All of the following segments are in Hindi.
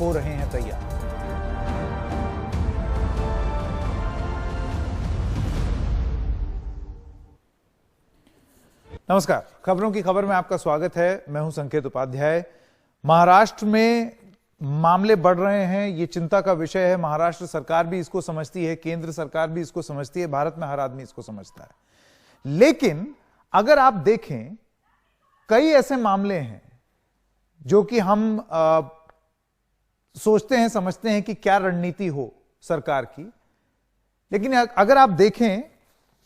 हो रहे हैं तैयार। नमस्कार, खबरों की खबर में आपका स्वागत है। मैं हूं संकेत उपाध्याय। महाराष्ट्र में मामले बढ़ रहे हैं, ये चिंता का विषय है। महाराष्ट्र सरकार भी इसको समझती है, केंद्र सरकार भी इसको समझती है, भारत में हर आदमी इसको समझता है। लेकिन अगर आप देखें, कई ऐसे मामले हैं जो कि हम सोचते हैं, समझते हैं कि क्या रणनीति हो सरकार की। लेकिन अगर आप देखें,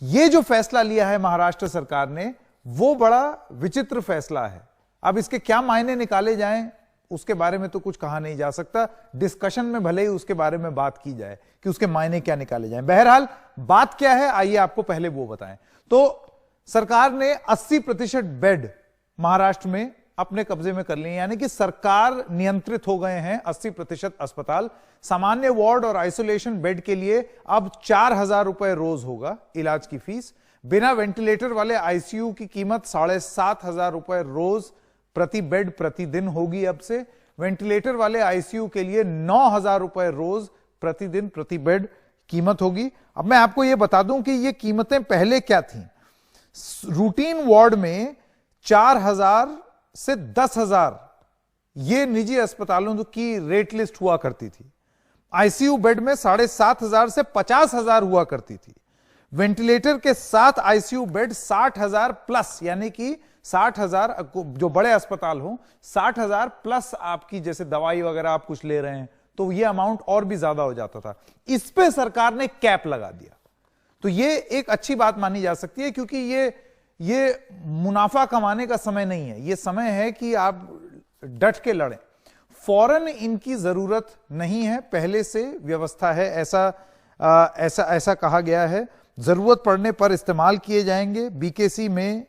ये जो फैसला लिया है महाराष्ट्र सरकार ने, वो बड़ा विचित्र फैसला है। अब इसके क्या मायने निकाले जाएं, उसके बारे में तो कुछ कहा नहीं जा सकता। डिस्कशन में भले ही उसके बारे में बात की जाए कि उसके मायने क्या निकाले जाएं। बहरहाल बात क्या है, आइए आपको पहले वो बताएं। तो सरकार ने 80% बेड महाराष्ट्र में अपने कब्जे में कर लिए, यानी कि सरकार नियंत्रित हो गए हैं 80% अस्पताल। सामान्य वार्ड और आइसोलेशन बेड के लिए अब 4,000 रुपए रोज होगा इलाज की फीस। बिना वेंटिलेटर वाले आईसीयू की कीमत 7,500 रुपए रोज प्रति बेड प्रतिदिन होगी अब से। वेंटिलेटर वाले आईसीयू के लिए 9,000 रुपए रोज प्रतिदिन प्रति बेड कीमत होगी। अब मैं आपको यह बता दूं कि ये कीमतें पहले क्या थीं। रूटीन वार्ड में 4,000 से 10,000 ये निजी अस्पतालों की रेट लिस्ट हुआ करती थी। आईसीयू बेड में 7,500 से 50,000 हुआ करती थी। वेंटिलेटर के साथ आईसीयू बेड 60,000 प्लस, यानी कि 60,000 जो बड़े अस्पताल हो, 60,000 प्लस आपकी जैसे दवाई वगैरह आप कुछ ले रहे हैं तो ये अमाउंट और भी ज्यादा हो जाता था। इस पे सरकार ने कैप लगा दिया। तो ये एक अच्छी बात मानी जा सकती है, क्योंकि ये मुनाफा कमाने का समय नहीं है। ये समय है कि आप डट के लड़ें। फौरन इनकी जरूरत नहीं है, पहले से व्यवस्था है, ऐसा कहा गया है। जरूरत पड़ने पर इस्तेमाल किए जाएंगे। बीकेसी में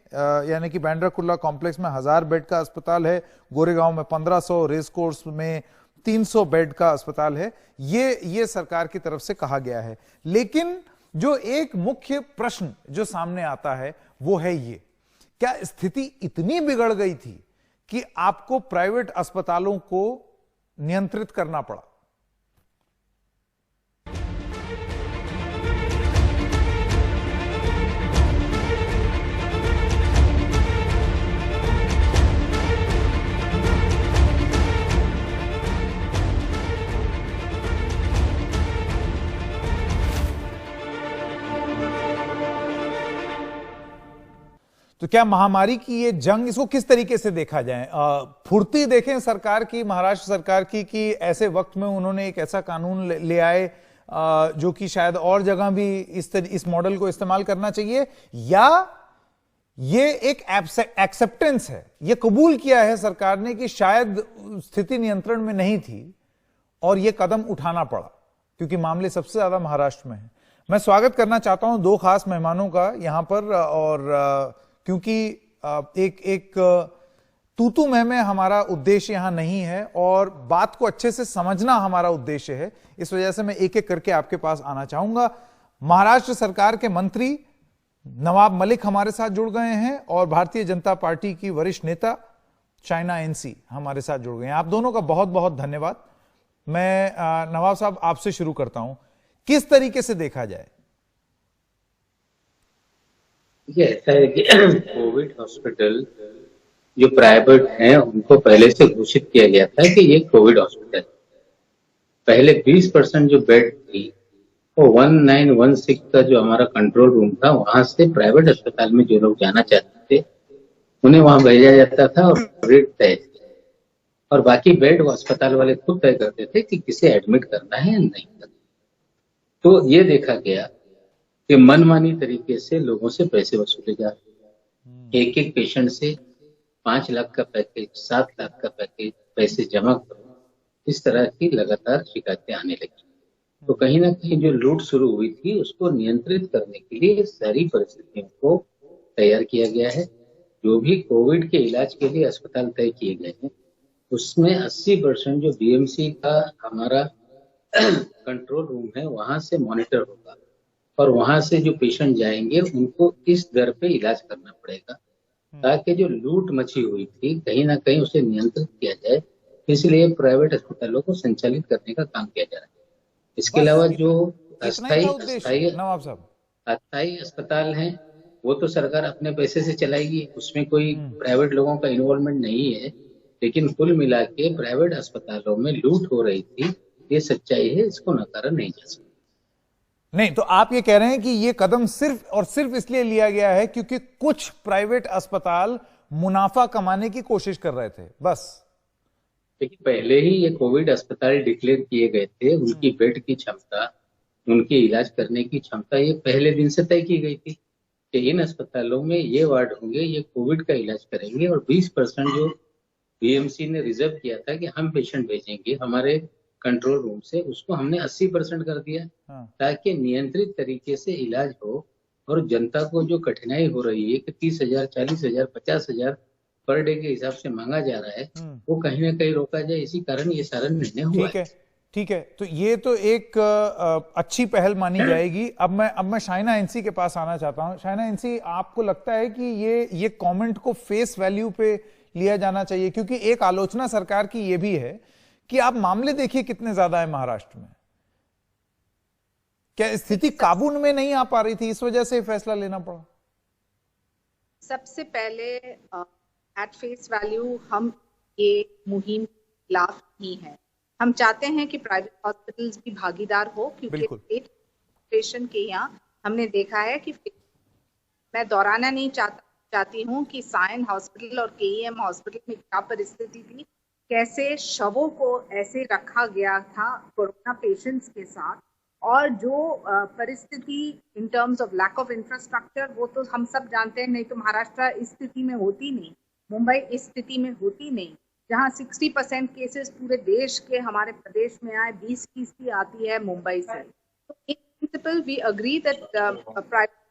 यानी कि बांद्रा कुर्ला कॉम्प्लेक्स में 1000 बेड का अस्पताल है। गोरेगांव में 1500, रेस कोर्स में 300 बेड का अस्पताल है। ये सरकार की तरफ से कहा गया है। लेकिन जो एक मुख्य प्रश्न जो सामने आता है वो है ये, क्या स्थिति इतनी बिगड़ गई थी कि आपको प्राइवेट अस्पतालों को नियंत्रित करना पड़ा? तो क्या महामारी की ये जंग, इसको किस तरीके से देखा जाए? फुर्ती देखें सरकार की, महाराष्ट्र सरकार की, कि ऐसे वक्त में उन्होंने एक ऐसा कानून ले आए जो कि शायद और जगह भी इस मॉडल को इस्तेमाल करना चाहिए, या ये एक एक्सेप्टेंस है, ये कबूल किया है सरकार ने कि शायद स्थिति नियंत्रण में नहीं थी और ये कदम उठाना पड़ा, क्योंकि मामले सबसे ज्यादा महाराष्ट्र में है। मैं स्वागत करना चाहता हूं दो खास मेहमानों का यहां पर, और क्योंकि एक तूतू में हमारा उद्देश्य यहां नहीं है और बात को अच्छे से समझना हमारा उद्देश्य है, इस वजह से मैं एक एक करके आपके पास आना चाहूंगा। महाराष्ट्र सरकार के मंत्री नवाब मलिक हमारे साथ जुड़ गए हैं और भारतीय जनता पार्टी की वरिष्ठ नेता चाइना एनसी हमारे साथ जुड़ गए हैं। आप दोनों का बहुत बहुत धन्यवाद। मैं नवाब साहब आपसे शुरू करता हूं, किस तरीके से देखा जाए? ये ऐसा है कि कोविड हॉस्पिटल जो प्राइवेट हैं उनको पहले से घोषित किया गया था कि ये कोविड हॉस्पिटल, पहले 20% जो बेड थी वो 1916 का जो हमारा कंट्रोल रूम था, वहां से प्राइवेट अस्पताल में जो लोग जाना चाहते थे उन्हें वहां भेजा जाता था और रेट तय, और बाकी बेड वो अस्पताल वाले खुद तय करते थे कि किसे एडमिट करना है या नहीं करना। तो ये देखा गया कि मनमानी तरीके से लोगों से पैसे वसूले जा रहे, एक पेशेंट से 5 लाख का पैकेज, 7 लाख का पैकेज, पैसे जमा करो, इस तरह की लगातार शिकायतें आने लगी। तो कहीं ना कहीं जो लूट शुरू हुई थी उसको नियंत्रित करने के लिए सारी परिस्थितियों को तैयार किया गया है। जो भी कोविड के इलाज के लिए अस्पताल तय किए गए हैं उसमें 80% जो बीएमसी का हमारा कंट्रोल रूम है वहां से मॉनिटर होगा, और वहां से जो पेशेंट जाएंगे उनको इस दर पे इलाज करना पड़ेगा, ताकि जो लूट मची हुई थी कहीं ना कहीं उसे नियंत्रित किया जाए इसलिए प्राइवेट अस्पतालों को संचालित करने का काम किया जा रहा है। इसके बस अलावा जो इतना ही था अस्थायी उद्देश्य अस्थायी नवाब साहब। अस्थायी अस्पताल हैं, वो तो सरकार अपने पैसे से चलाएगी, उसमें कोई हम्म। प्राइवेट लोगों का इन्वॉल्वमेंट नहीं है। लेकिन कुल मिला के प्राइवेट अस्पतालों में लूट हो रही थी, ये सच्चाई है, इसको नकारा नहीं जा सकता। नहीं, तो आप ये कह रहे हैं कि ये कदम सिर्फ और सिर्फ इसलिए लिया गया है क्योंकि कुछ प्राइवेट अस्पताल मुनाफा कमाने की कोशिश कर रहे थे, बस। लेकिन पहले ही ये कोविड अस्पताल डिक्लेयर किए गए थे, उनकी बेड की क्षमता, उनके इलाज करने की क्षमता ये पहले दिन से तय की गई थी कि इन अस्पतालों में ये वार्ड होंगे, ये कोविड का इलाज करेंगे। और 20% जो बीएमसी ने रिजर्व किया था कि हम पेशेंट भेजेंगे हमारे कंट्रोल रूम से, उसको हमने 80% कर दिया, ताकि नियंत्रित तरीके से इलाज हो। और जनता को जो कठिनाई हो रही है कि 30,000, 40,000, 50,000 पर डे के हिसाब से मांगा जा रहा है, वो कहीं ना कहीं रोका जाए, इसी कारण ये सारा निर्णय हुआ ठीक है, ठीक है। तो ये तो एक अच्छी पहल मानी जाएगी। अब मैं शाइना एनसी के पास आना चाहता हूं। शाइना एनसी, आपको लगता है कि ये कमेंट को फेस वैल्यू पे लिया जाना चाहिए? क्योंकि एक आलोचना सरकार की ये भी है कि आप मामले देखिए कितने ज्यादा है महाराष्ट्र में। क्या स्थिति काबू में नहीं आ पा रही थी, इस वजह से फैसला लेना पड़ा? सबसे पहले एट फेस वैल्यू हम ये मुहिम के खिलाफ ही हैं। हम चाहते हैं कि प्राइवेट हॉस्पिटल्स भी भागीदार हो, क्योंकि स्टेट एडमिनिस्ट्रेशन के यहाँ हमने देखा है कि मैं दोहराना नहीं चाहती हूँ कि सायन हॉस्पिटल और केईएम हॉस्पिटल में क्या परिस्थिति थी, कैसे शवों को ऐसे रखा गया था कोरोना पेशेंट्स के साथ, और जो परिस्थिति in terms of lack of infrastructure, वो तो हम सब जानते हैं। नहीं तो महाराष्ट्र इस स्थिति में होती नहीं, मुंबई इस स्थिति में होती नहीं, जहां 60% केसेस पूरे देश के हमारे प्रदेश में आए, 20% आती है मुंबई से। तो in principle we agree that private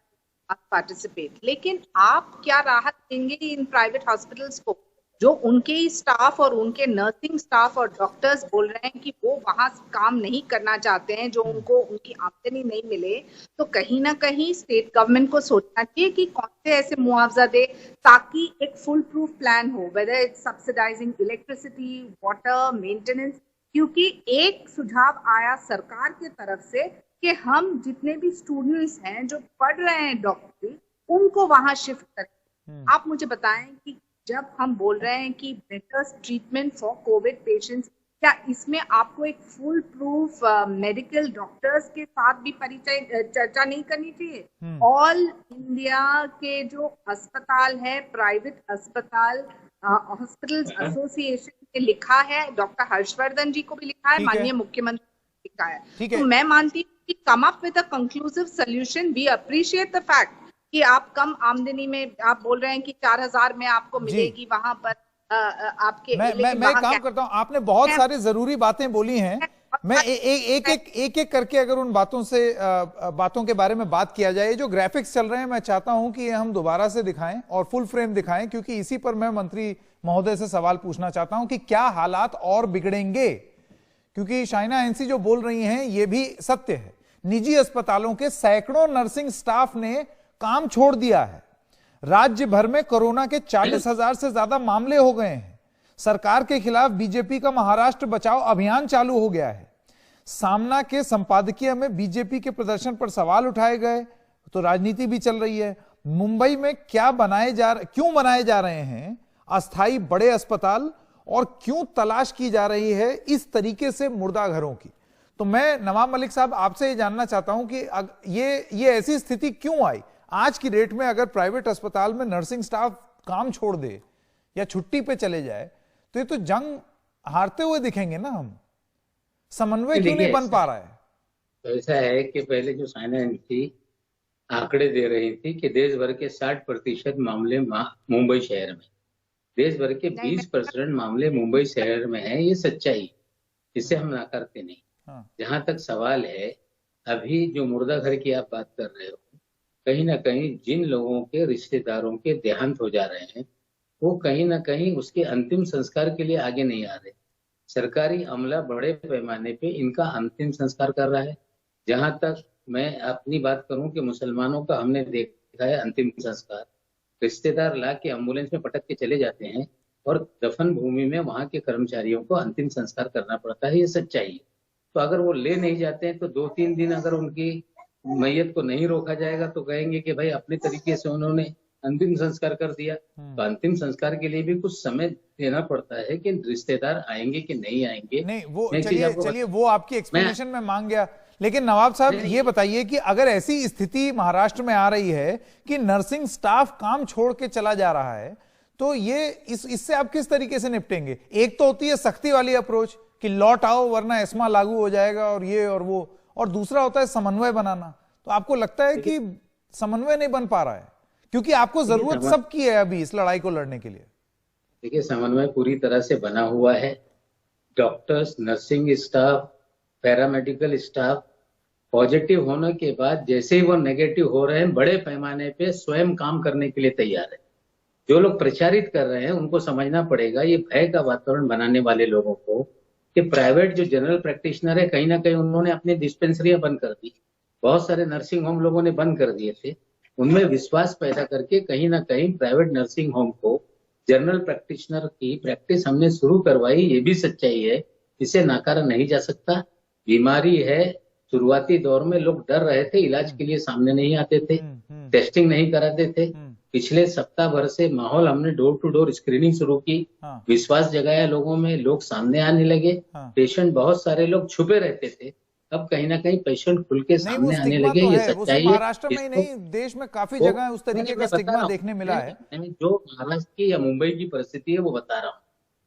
participate. लेकिन आप क्या राहत देंगे इन प्राइवेट हॉस्पिटल्स को, जो उनके ही स्टाफ और उनके नर्सिंग स्टाफ और डॉक्टर्स बोल रहे हैं कि वो वहां काम नहीं करना चाहते हैं, जो उनको उनकी आमदनी नहीं मिले। तो कहीं ना कहीं स्टेट गवर्नमेंट को सोचना चाहिए कि कौन से ऐसे मुआवजा दे ताकि एक फुल प्रूफ प्लान हो, whether it's subsidising electricity, water, maintenance. क्योंकि एक सुझाव आया सरकार की तरफ से कि हम जितने भी स्टूडेंट्स हैं जो पढ़ रहे हैं डॉक्टरी, उनको वहां शिफ्ट करें। आप मुझे बताएं कि जब हम बोल रहे हैं कि better treatment for Covid patients, क्या इसमें आपको एक फुल प्रूफ मेडिकल डॉक्टर्स के साथ भी परिचय चर्चा नहीं करनी चाहिए? ऑल इंडिया के जो अस्पताल है, प्राइवेट अस्पताल हॉस्पिटल्स एसोसिएशन ने लिखा है, डॉक्टर हर्षवर्धन जी को भी लिखा है, माननीय मुख्यमंत्री को लिखा है। तो मैं मानती हूँ कि come up with a conclusive solution. We appreciate the fact कि आप कम आमदनी में, आप बोल रहे हैं कि 4,000 में आपको मिलेगी वहां पर आपके। मैं काम करता हूं, आपने बहुत सारी जरूरी बातें बोली हैं। मैं एक करके अगर उन बातों के बारे में बात किया जाए। जो ग्राफिक्स चल रहे हैं, मैं चाहता हूं कि हम दोबारा से दिखाएं और फुल फ्रेम दिखाएं, क्योंकि इसी पर मैं मंत्री महोदय से सवाल पूछना चाहता हूं कि क्या हालात और बिगड़ेंगे। क्योंकि शाइना एनसी जो बोल रही हैं ये भी सत्य है। निजी अस्पतालों के सैकड़ों नर्सिंग स्टाफ ने काम छोड़ दिया है। राज्य भर में कोरोना के 40,000 से ज्यादा मामले हो गए हैं। सरकार के खिलाफ बीजेपी का महाराष्ट्र बचाओ अभियान चालू हो गया है। सामना के संपादकीय में बीजेपी के प्रदर्शन पर सवाल उठाए गए, तो राजनीति भी चल रही है। मुंबई में क्यों बनाए जा रहे हैं अस्थायी बड़े अस्पताल, और क्यों तलाश की जा रही है इस तरीके से मुर्दा घरों की? तो मैं नवाब मलिक साहब आपसे ये जानना चाहता हूं कि ये ऐसी स्थिति क्यों आई आज की डेट में? अगर प्राइवेट अस्पताल में नर्सिंग स्टाफ काम छोड़ दे या छुट्टी पे चले जाए, तो ये तो जंग हारते हुए दिखेंगे ना हम। समन्वय क्यों नहीं बन पा रहा है? तो ऐसा है कि पहले जो साइना एनसी आंकड़े दे रही थी कि देश भर के 60% मामले मुंबई शहर में, देश भर के 20% मामले मुंबई शहर में है, ये सच्चाई, इसे हम नकारते नहीं। जहां तक सवाल है, अभी जो मुर्दा घर की आप बात कर रहे हो, कहीं ना कहीं जिन लोगों के रिश्तेदारों के देहांत हो जा रहे हैं, वो कहीं ना कहीं उसके अंतिम संस्कार के लिए आगे नहीं आ रहे। सरकारी अमला बड़े पैमाने पे इनका अंतिम संस्कार कर रहा है। जहां तक मैं अपनी बात करूं कि मुसलमानों का हमने देखा है अंतिम संस्कार, रिश्तेदार ला के एम्बुलेंस में पटक के चले जाते हैं, और दफन भूमि में वहां के कर्मचारियों को अंतिम संस्कार करना पड़ता है, ये सच्चाई है। तो अगर वो ले नहीं जाते हैं तो 2-3 दिन अगर उनकी मैयत को नहीं रोका जाएगा तो कहेंगे कि भाई अपने तरीके से उन्होंने अंतिम संस्कार कर दिया। तो अंतिम संस्कार के लिए भी कुछ समय देना पड़ता है कि रिश्तेदार आएंगे कि नहीं आएंगे। नहीं वो मैं एक चीज चलिए आपको चलिए वो आपकी एक्सप्लेनेशन में मांग गया, लेकिन नवाब साहब ये बताइए कि अगर ऐसी स्थिति महाराष्ट्र में आ रही है कि नर्सिंग स्टाफ काम छोड़ के चला जा रहा है, तो ये इससे आप किस तरीके से निपटेंगे? एक तो होती है सख्ती वाली अप्रोच कि लौट आओ वरना एस्मा लागू हो जाएगा और ये और वो, और दूसरा होता है समन्वय बनाना। तो आपको लगता है कि समन्वय नहीं बन पा रहा है क्योंकि आपको जरूरत सबकी है अभी इस लड़ाई को लड़ने के लिए? देखिए, समन्वय पूरी तरह से बना हुआ है। Doctors, nursing staff, paramedical staff positive होने के बाद जैसे ही वो नेगेटिव हो रहे हैं, बड़े पैमाने पे स्वयं काम करने के लिए तैयार है। जो लोग प्रचारित कर रहे हैं उनको समझना पड़ेगा, ये भय का वातावरण बनाने वाले लोगों को, कि प्राइवेट जो जनरल प्रैक्टिशनर है कहीं ना कहीं उन्होंने अपनी डिस्पेंसरियां बंद कर दी, बहुत सारे नर्सिंग होम लोगों ने बंद कर दिए थे। उनमें विश्वास पैदा करके कहीं ना कहीं प्राइवेट नर्सिंग होम को जनरल प्रैक्टिशनर की प्रैक्टिस हमने शुरू करवाई। ये भी सच्चाई है, इसे नकारा नहीं जा सकता। बीमारी है, शुरुआती दौर में लोग डर रहे थे, इलाज के लिए सामने नहीं आते थे, टेस्टिंग नहीं कराते थे। पिछले सप्ताह भर से माहौल हमने डोर टू डोर स्क्रीनिंग शुरू की, विश्वास जगाया लोगों में, लोग सामने आने लगे। पेशेंट बहुत सारे लोग छुपे रहते थे, अब कहीं ना कहीं पेशेंट खुल के सामने आने लगे। तो ये है, सच्चाई है। महाराष्ट्र में ही नहीं देश में काफी जगह उस तरीके का स्टिग्मा देखने मिला है। जो महाराष्ट्र की या मुंबई की परिस्थिति है वो बता रहा हूँ।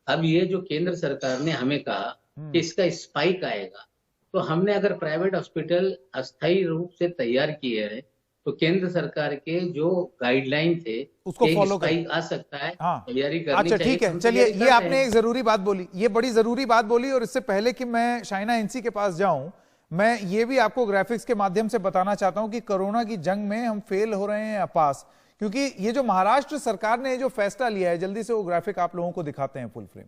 अब ये जो केंद्र सरकार ने हमें कहा कि इसका स्पाइक आएगा, तो हमने अगर प्राइवेट हॉस्पिटल अस्थायी रूप से तैयार किए हैं तो केंद्र सरकार के जो गाइडलाइन थे उसको फॉलो स्पाइक आ सकता है, तैयारी करनी अच्छा चाहिए। ठीक है, चलिए ये आपने एक जरूरी बात बोली, ये बड़ी जरूरी बात बोली। और इससे पहले कि मैं शाइना एनसी के पास जाऊं, मैं ये भी आपको ग्राफिक्स के माध्यम से बताना चाहता हूं कि कोरोना की जंग में हम फेल हो रहे हैं या पास, क्योंकि ये जो महाराष्ट्र सरकार ने जो फैसला लिया है, जल्दी से वो ग्राफिक आप लोगों को दिखाते हैं फुल फ्रेम।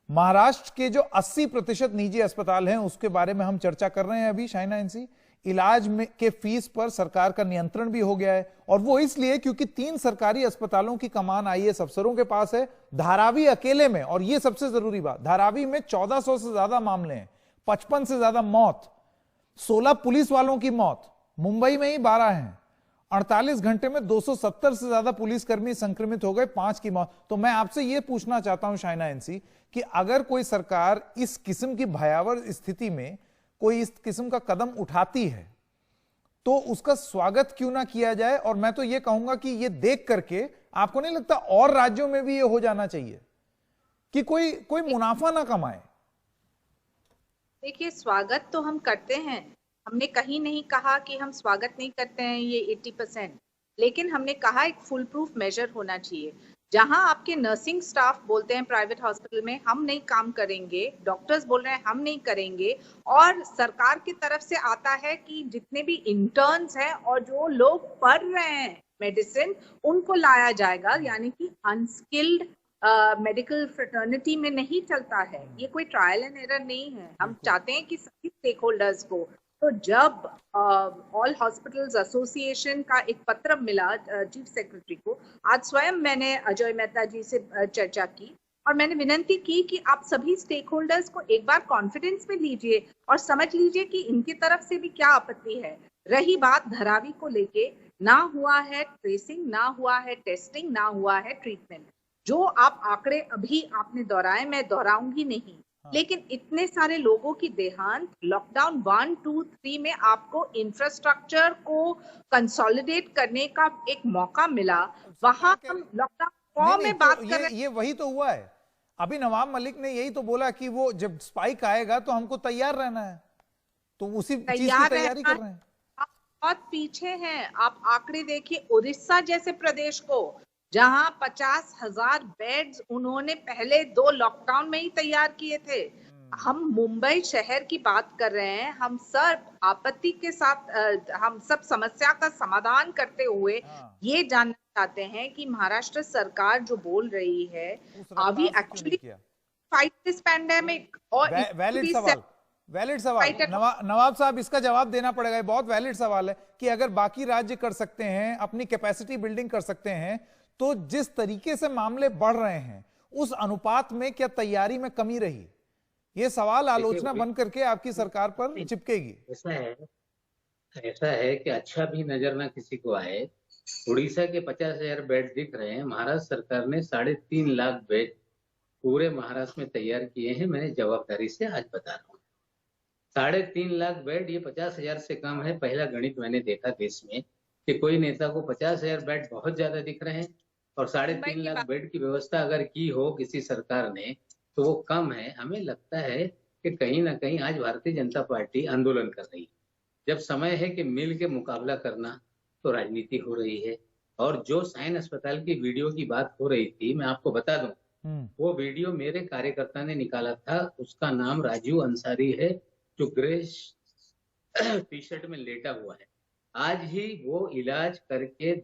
महाराष्ट्र के जो 80% निजी अस्पताल हैं उसके बारे में हम चर्चा कर रहे हैं अभी शाइना एनसी। इलाज में के फीस पर सरकार का नियंत्रण भी हो गया है, और वो इसलिए क्योंकि 3 सरकारी अस्पतालों की कमान आईएएस अफसरों के पास है। धारावी अकेले में, और ये सबसे जरूरी बात, धारावी में 1400 से ज्यादा मामले हैं, 55 से ज्यादा मौत, 16 पुलिस वालों की मौत, मुंबई में ही 12 हैं, 48 घंटे में 270 से ज्यादा पुलिसकर्मी संक्रमित हो गए, 5 की मौत। तो मैं आपसे यह पूछना चाहता हूं शाइना एनसी कि अगर कोई सरकार इस किस्म की भयावह स्थिति में कोई इस किस्म का कदम उठाती है तो उसका स्वागत क्यों ना किया जाए? और मैं तो यह कहूंगा कि यह देख करके आपको नहीं लगता और राज्यों में भी यह हो जाना चाहिए कि कोई मुनाफा ना कमाए? देखिए, स्वागत तो हम करते हैं, हमने कहीं नहीं कहा कि हम स्वागत नहीं करते हैं ये 80%, लेकिन हमने कहा एक फुल प्रूफ मेजर होना चाहिए। जहां आपके नर्सिंग स्टाफ बोलते हैं प्राइवेट हॉस्पिटल में हम नहीं काम करेंगे, डॉक्टर्स बोल रहे हैं हम नहीं करेंगे, और सरकार की तरफ से आता है कि जितने भी इंटर्न्स हैं और जो लोग पढ़ रहे हैं मेडिसिन उनको लाया जाएगा, यानी कि अनस्किल्ड मेडिकल फ्रेटर्निटी में नहीं चलता है। ये कोई ट्रायल एंड एरर नहीं है। हम चाहते हैं कि सभी स्टेक होल्डर्स को, तो जब ऑल हॉस्पिटल्स एसोसिएशन का एक पत्र मिला चीफ सेक्रेटरी को, आज स्वयं मैंने अजय मेहता जी से चर्चा की और मैंने विनती की कि आप सभी स्टेक होल्डर्स को एक बार कॉन्फिडेंस में लीजिए और समझ लीजिए कि इनकी तरफ से भी क्या आपत्ति है। रही बात धारावी को लेके, ना हुआ है ट्रेसिंग, ना हुआ है टेस्टिंग, ना हुआ है ट्रीटमेंट। जो आप आंकड़े अभी आपने दोहराए, मैं दोहराऊंगी नहीं, लेकिन इतने सारे लोगों की देहांत, लॉकडाउन 1, 2, 3 में आपको इंफ्रास्ट्रक्चर को कंसोलिडेट करने का एक मौका मिला। वहां हम लॉकडाउन 4 में बात कर रहे हैं। ये वही तो हुआ है। अभी नवाब मलिक ने यही तो बोला कि वो जब स्पाइक आएगा तो हमको तैयार रहना है, तो उसी चीज की तैयारी कर रहे हैं। आप बहुत पीछे हैं। आप आंकड़े देखिए, उड़ीसा जैसे प्रदेश को, जहां 50,000 बेड्स उन्होंने पहले 2 लॉकडाउन में ही तैयार किए थे। हम मुंबई शहर की बात कर रहे हैं। हम सब आपत्ति के साथ, हम सब समस्या का समाधान करते हुए ये जानना चाहते हैं कि महाराष्ट्र सरकार जो बोल रही है, are we actually fight this pandemic? और वैलिड सवाल नवाब साहब, इसका जवाब देना पड़ेगा। बहुत वैलिड सवाल है कि अगर बाकी राज्य कर सकते हैं, अपनी कैपेसिटी बिल्डिंग कर सकते हैं, तो जिस तरीके से मामले बढ़ रहे हैं उस अनुपात में क्या तैयारी में कमी रही? ये सवाल आलोचना बन करके आपकी सरकार पर चिपकेगी। ऐसा है कि अच्छा भी नजर ना किसी को आए, उड़ीसा के 50,000 बेड दिख रहे हैं, महाराष्ट्र सरकार ने 3.5 लाख बेड पूरे महाराष्ट्र में तैयार किए हैं। मैंने जवाबदारी से आज बता रहा हूँ, 3.5 लाख बेड, ये 50,000 से कम है। पहला गणित मैंने देखा देश में कि कोई नेता को 50,000 बेड बहुत ज्यादा दिख रहे हैं, और 3.5 लाख बेड की व्यवस्था अगर की हो किसी सरकार ने तो वो कम है। हमें लगता है कि कहीं ना कहीं आज भारतीय जनता पार्टी आंदोलन कर रही है। जब समय है कि मिल के मुकाबला करना, तो राजनीति हो रही है। और जो साइन अस्पताल की वीडियो की बात हो रही थी, मैं आपको बता दूं, वो वीडियो मेरे कार्यकर्ता ने निकाला था। उसका नाम राजू अंसारी है, जो ग्रे टी शर्ट में लेटा हुआ है। आज ही वो इलाज करके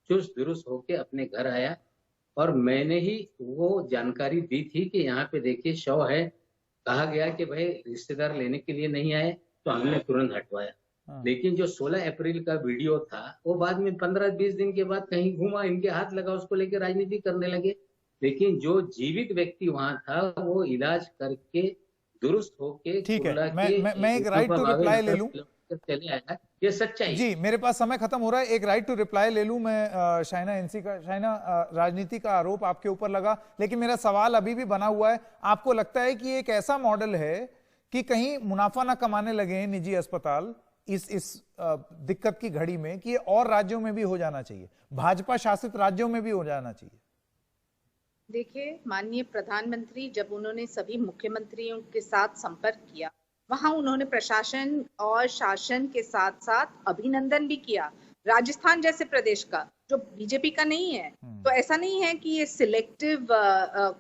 चुस्त दुरुस्त होके अपने घर आया, और मैंने ही वो जानकारी दी थी कि यहाँ पे देखिए शव है। कहा गया कि भाई रिश्तेदार लेने के लिए नहीं आए, तो हमने तुरंत हटवाया। लेकिन जो 16 अप्रैल का वीडियो था, वो बाद में 15-20 दिन के बाद कहीं घूमा, इनके हाथ लगा, उसको लेकर राजनीति करने लगे। लेकिन जो जीवित व्यक्ति वहां था, वो इलाज करके दुरुस्त होके, ठीक है, मैं एक राइट टू रिप्लाई ले लूं, चले आया। ये सच्चाई जी। मेरे पास समय खत्म हो रहा है, एक राइट टू रिप्लाई ले लूं मैं। शाइना, राजनीति का आरोप आपके ऊपर लगा, लेकिन मेरा सवाल अभी भी बना हुआ है। आपको लगता है कि एक ऐसा मॉडल है कि कहीं मुनाफा ना कमाने लगे हैं निजी अस्पताल इस दिक्कत की घड़ी में, कि और राज्यों में भी हो जाना चाहिए, भाजपा शासित राज्यों में भी हो जाना चाहिए? देखिए, माननीय प्रधानमंत्री जब उन्होंने सभी मुख्यमंत्रियों के साथ संपर्क किया, वहां उन्होंने प्रशासन और शासन के साथ साथ अभिनंदन भी किया। राजस्थान जैसे प्रदेश का, जो बीजेपी का नहीं है, तो ऐसा नहीं है कि ये सिलेक्टिव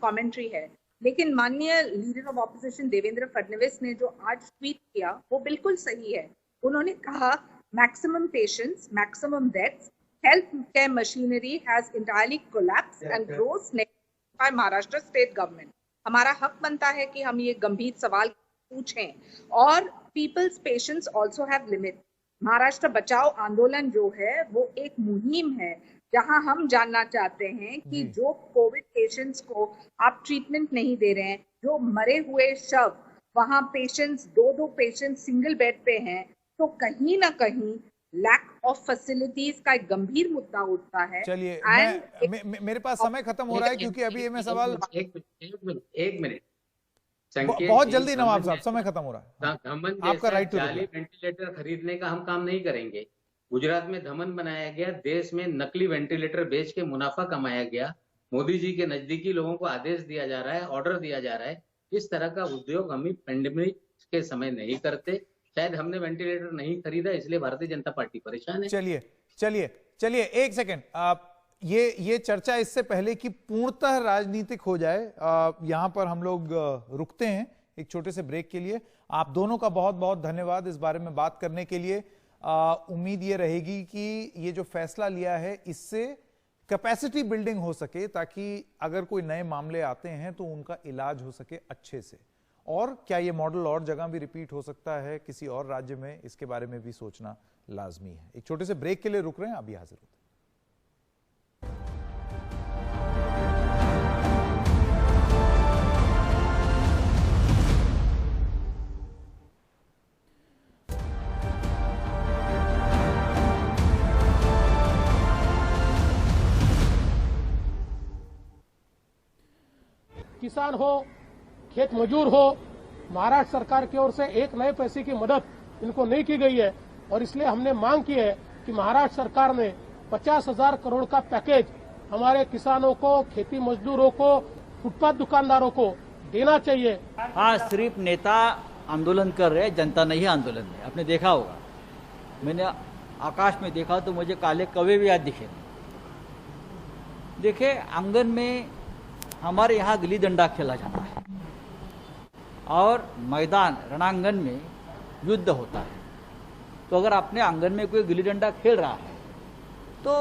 कमेंट्री है। लेकिन माननीय leader of opposition Devendra Fadnavis ने जो आज ट्वीट किया, वो बिल्कुल सही है। उन्होंने कहा, maximum patients, maximum deaths, health care machinery has entirely collapsed and gross by Maharashtra state government. हमारा हक बनता है कि हम ये गंभीर सवाल पूछें, और peoples patience also have limit. Maharashtra बचाओ आंदोलन जो है वो एक मुहिम है, जहां हम जानना चाहते हैं कि जो कोविड पेशेंट्स को आप ट्रीटमेंट नहीं दे रहे हैं, जो मरे हुए शव, वहां पेशेंट्स, 2-2 पेशेंट्स सिंगल बेड पे हैं, तो कहीं ना कहीं लैक ऑफ फैसिलिटीज का एक गंभीर मुद्दा उठता है। चलिए, मेरे पास समय खत्म हो रहा है, क्योंकि अभी मैं सवाल एक मिनट बहुत जल्दी, नवाब साहब समय खत्म हो रहा है, आपका राइट टू रिप्लाई। वेंटिलेटर खरीदने का हम काम नहीं करेंगे। गुजरात में धमन बनाया गया, देश में नकली वेंटिलेटर बेच के मुनाफा कमाया गया। मोदी जी के नजदीकी लोगों को आदेश दिया जा रहा है, ऑर्डर दिया जा रहा है। इस तरह का उद्योग हम पेंडेमिक के समय नहीं करते। शायद हमने वेंटिलेटर नहीं खरीदा, इसलिए भारतीय जनता पार्टी परेशान है। चलिए एक सेकेंड, ये चर्चा इससे पहले कि पूर्णतः राजनीतिक हो जाए, यहां पर हम लोग रुकते हैं एक छोटे से ब्रेक के लिए। आप दोनों का बहुत बहुत धन्यवाद इस बारे में बात करने के लिए। उम्मीद ये रहेगी कि ये जो फैसला लिया है, इससे कैपेसिटी बिल्डिंग हो सके, ताकि अगर कोई नए मामले आते हैं तो उनका इलाज हो सके अच्छे से। और क्या ये मॉडल और जगह भी रिपीट हो सकता है किसी और राज्य में, इसके बारे में भी सोचना लाजमी है। एक छोटे से ब्रेक के लिए रुक रहे हैं, अभी हाजिर होते हैं। किसान हो, खेत मजदूर हो, महाराष्ट्र सरकार की ओर से एक नए पैसे की मदद इनको नहीं की गई है, और इसलिए हमने मांग की है कि महाराष्ट्र सरकार ने 50,000 करोड़ का पैकेज हमारे किसानों को, खेती मजदूरों को, फुटपाथ दुकानदारों को देना चाहिए। हाँ, सिर्फ नेता आंदोलन कर रहे हैं, जनता नहीं आंदोलन है। आपने देखा होगा, मैंने आकाश में देखा तो मुझे काले कौवे भी आज दिखे। देखिए, आंगन में हमारे यहाँ गिल्ली डंडा खेला जाता है, और मैदान रणांगन में युद्ध होता है। तो अगर अपने आंगन में कोई गिल्ली डंडा खेल रहा है तो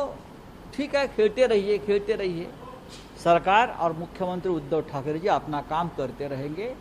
ठीक है, खेलते रहिए। सरकार और मुख्यमंत्री उद्धव ठाकरे जी अपना काम करते रहेंगे।